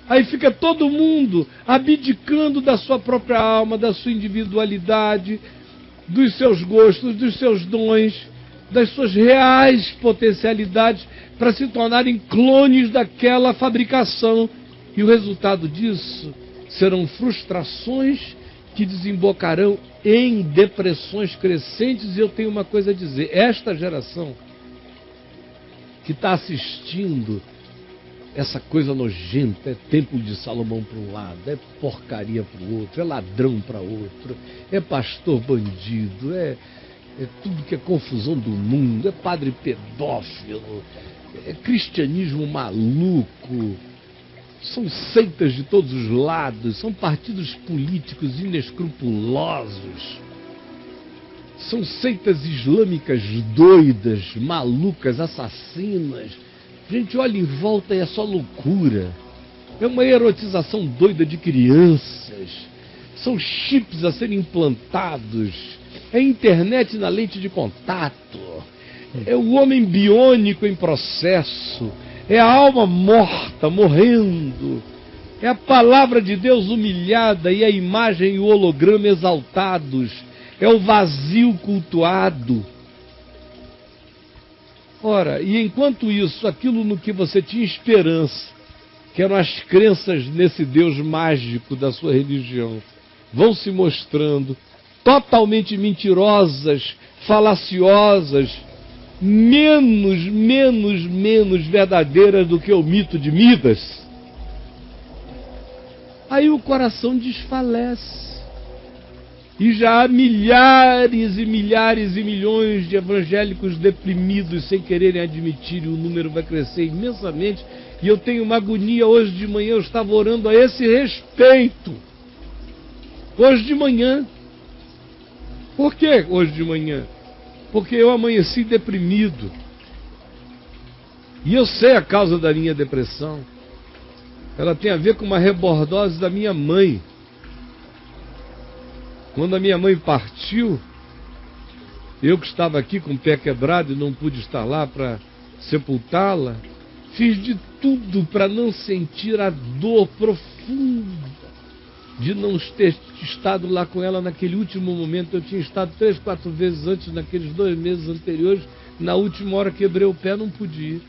Aí fica todo mundo abdicando da sua própria alma, da sua individualidade, dos seus gostos, dos seus dons, das suas reais potencialidades, para se tornarem clones daquela fabricação. E o resultado disso serão frustrações que desembocarão em depressões crescentes. E eu tenho uma coisa a dizer: esta geração que está assistindo essa coisa nojenta, é templo de Salomão para um lado, é porcaria para o outro, é ladrão para outro, é pastor bandido, é tudo que é confusão do mundo, é padre pedófilo, é cristianismo maluco, são seitas de todos os lados, são partidos políticos inescrupulosos, são seitas islâmicas doidas, malucas, assassinas. Gente, olha em volta e é só loucura. É uma erotização doida de crianças. São chips a serem implantados. É internet na lente de contato. É o homem biônico em processo. É a alma morta, morrendo. É a palavra de Deus humilhada e a imagem e o holograma exaltados. É o vazio cultuado. Ora, e enquanto isso, aquilo no que você tinha esperança, que eram as crenças nesse Deus mágico da sua religião, vão se mostrando totalmente mentirosas, falaciosas, menos verdadeiras do que o mito de Midas, aí o coração desfalece. E já há milhares e milhões de evangélicos deprimidos sem quererem admitir, e o número vai crescer imensamente. E eu tenho uma agonia. Hoje de manhã eu estava orando a esse respeito. Hoje de manhã. Por que hoje de manhã? Porque eu amanheci deprimido. E eu sei a causa da minha depressão. Ela tem a ver com uma rebordose da minha mãe. Quando a minha mãe partiu, eu que estava aqui com o pé quebrado e não pude estar lá para sepultá-la, fiz de tudo para não sentir a dor profunda de não ter estado lá com ela naquele último momento. Eu tinha estado 3, 4 vezes antes, naqueles 2 meses anteriores. Na última hora quebrei o pé, não pude ir.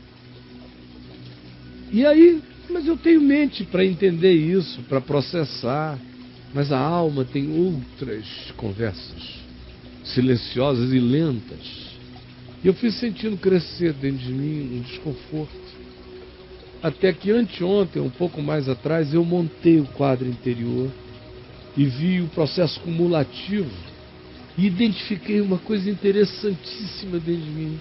E aí, mas eu tenho mente para entender isso, para processar. Mas a alma tem outras conversas, silenciosas e lentas. E eu fui sentindo crescer dentro de mim um desconforto. Até que anteontem, um pouco mais atrás, eu montei o quadro interior e vi o processo cumulativo e identifiquei uma coisa interessantíssima dentro de mim.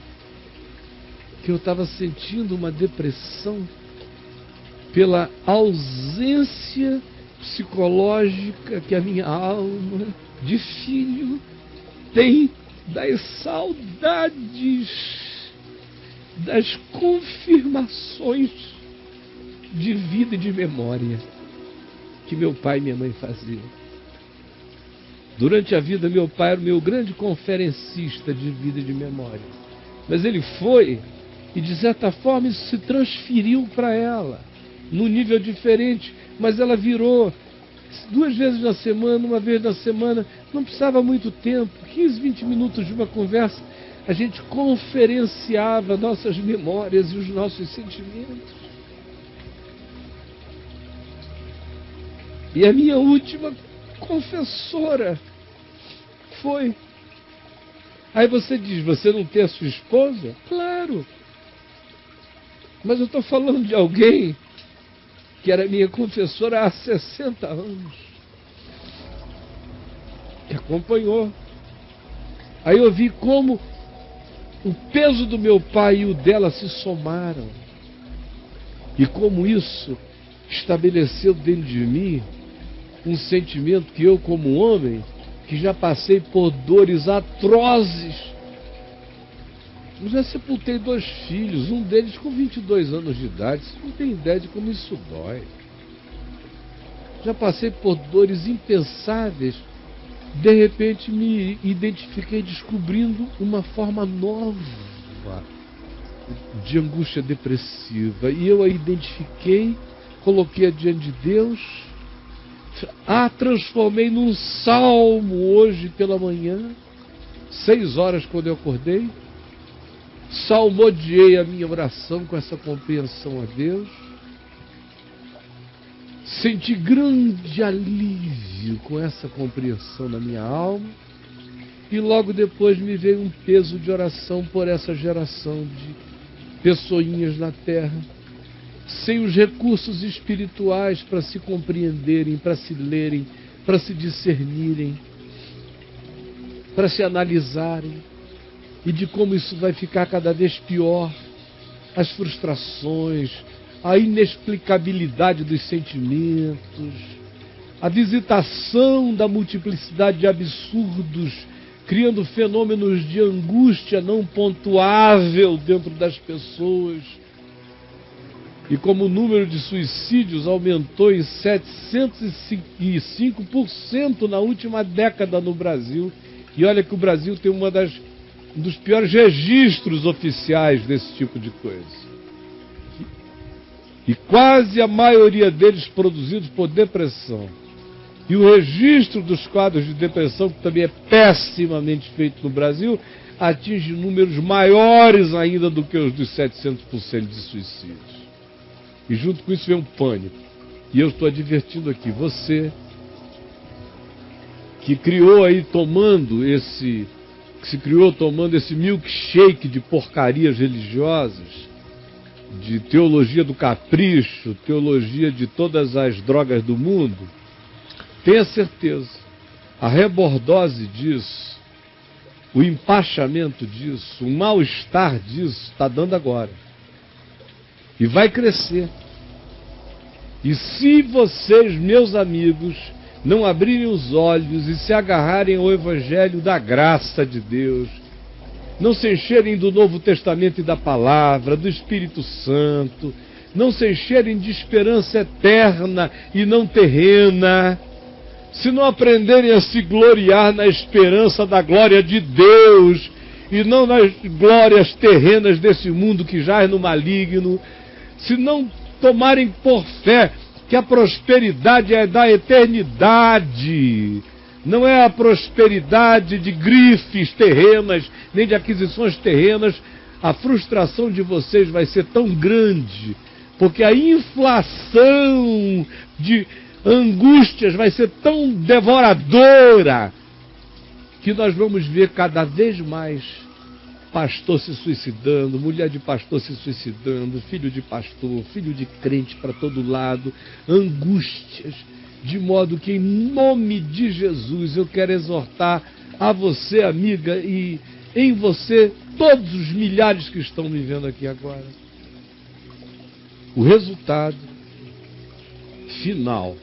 Que eu estava sentindo uma depressão pela ausência psicológica que a minha alma de filho tem das saudades, das confirmações de vida e de memória que meu pai e minha mãe faziam. Durante a vida, meu pai era o meu grande conferencista de vida e de memória. Mas ele foi e, de certa forma, isso se transferiu para ela, num nível diferente. Mas ela virou 2 vezes na semana, 1 vez na semana, não precisava muito tempo, 15, 20 minutos de uma conversa, a gente conferenciava nossas memórias e os nossos sentimentos. E a minha última confessora foi. Aí você diz, você não tem a sua esposa? Claro. Mas eu estou falando de alguém que era minha confessora há 60 anos, que acompanhou. Aí eu vi como o peso do meu pai e o dela se somaram, e como isso estabeleceu dentro de mim um sentimento que eu, como homem, que já passei por dores atrozes, eu já sepultei 2 filhos, um deles com 22 anos de idade. Você não tem ideia de como isso dói. Já passei por dores impensáveis. De repente me identifiquei descobrindo uma forma nova de angústia depressiva. E eu a identifiquei coloquei diante de Deus, transformei num salmo hoje pela manhã, 6 horas quando eu acordei, salmodiei a minha oração com essa compreensão a Deus, senti grande alívio com essa compreensão na minha alma, e logo depois me veio um peso de oração por essa geração de pessoinhas na terra, sem os recursos espirituais para se compreenderem, para se lerem, para se discernirem, para se analisarem, e de como isso vai ficar cada vez pior, as frustrações, a inexplicabilidade dos sentimentos, a visitação da multiplicidade de absurdos, criando fenômenos de angústia não pontuável dentro das pessoas. E como o número de suicídios aumentou em 705% na última década no Brasil, e olha que o Brasil tem um dos piores registros oficiais desse tipo de coisa. E quase a maioria deles produzidos por depressão. E o registro dos quadros de depressão, que também é pessimamente feito no Brasil, atinge números maiores ainda do que os dos 700% de suicídios. E junto com isso vem um pânico. E eu estou advertindo aqui, você que se criou tomando esse milkshake de porcarias religiosas, de teologia do capricho, teologia de todas as drogas do mundo, tenha certeza, a rebordose disso, o empachamento disso, o mal-estar disso, está dando agora. E vai crescer. E se vocês, meus amigos, não abrirem os olhos e se agarrarem ao Evangelho da graça de Deus, não se encherem do Novo Testamento e da Palavra, do Espírito Santo, não se encherem de esperança eterna e não terrena, se não aprenderem a se gloriar na esperança da glória de Deus e não nas glórias terrenas desse mundo que jaz no maligno, se não tomarem por fé que a prosperidade é da eternidade, não é a prosperidade de grifes terrenas, nem de aquisições terrenas, a frustração de vocês vai ser tão grande, porque a inflação de angústias vai ser tão devoradora, que nós vamos ver cada vez mais pastor se suicidando, mulher de pastor se suicidando, filho de pastor, filho de crente para todo lado, angústias, de modo que em nome de Jesus eu quero exortar a você, amiga, e em você todos os milhares que estão me vendo aqui agora. O resultado final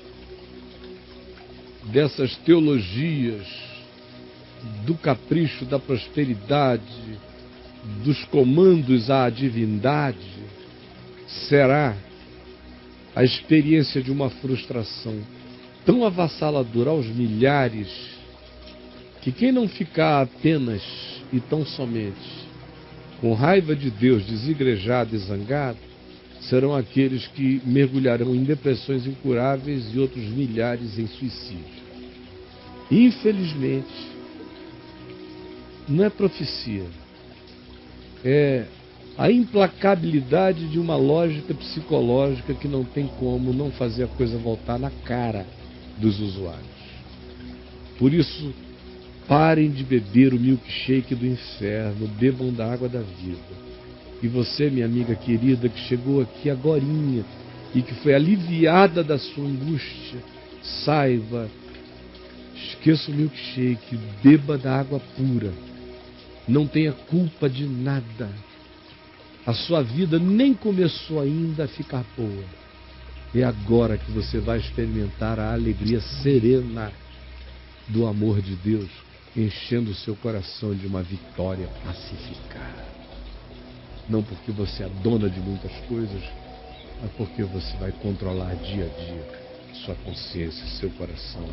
dessas teologias do capricho, da prosperidade, dos comandos à divindade, será a experiência de uma frustração tão avassaladora aos milhares, que quem não ficar apenas e tão somente com raiva de Deus, desigrejado e zangado, serão aqueles que mergulharão em depressões incuráveis e outros milhares em suicídio. Infelizmente, não é profecia, é a implacabilidade de uma lógica psicológica que não tem como não fazer a coisa voltar na cara dos usuários. Por isso, parem de beber o milkshake do inferno, bebam da água da vida. E você, minha amiga querida, que chegou aqui agorinha e que foi aliviada da sua angústia, saiba, esqueça o milkshake, beba da água pura. Não tenha culpa de nada. A sua vida nem começou ainda a ficar boa. É agora que você vai experimentar a alegria serena do amor de Deus, enchendo o seu coração de uma vitória pacífica. Não porque você é dona de muitas coisas, mas porque você vai controlar dia a dia sua consciência, seu coração.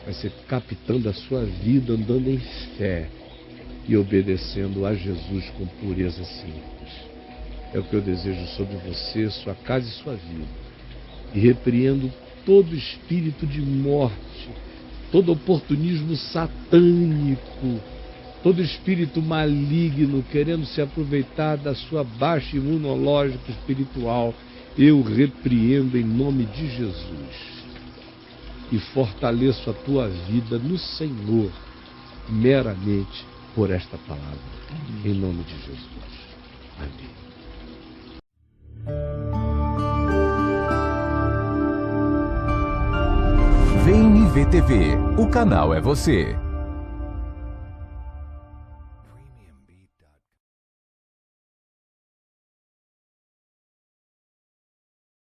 Vai ser capitão da sua vida, andando em fé e obedecendo a Jesus com pureza simples. É o que eu desejo sobre você, sua casa e sua vida. e repreendo todo espírito de morte, todo oportunismo satânico, todo espírito maligno querendo se aproveitar da sua baixa imunológica espiritual. Eu repreendo em nome de Jesus e fortaleço a tua vida no Senhor meramente por esta palavra, em nome de Jesus. Amém. VNV TV, o canal é você.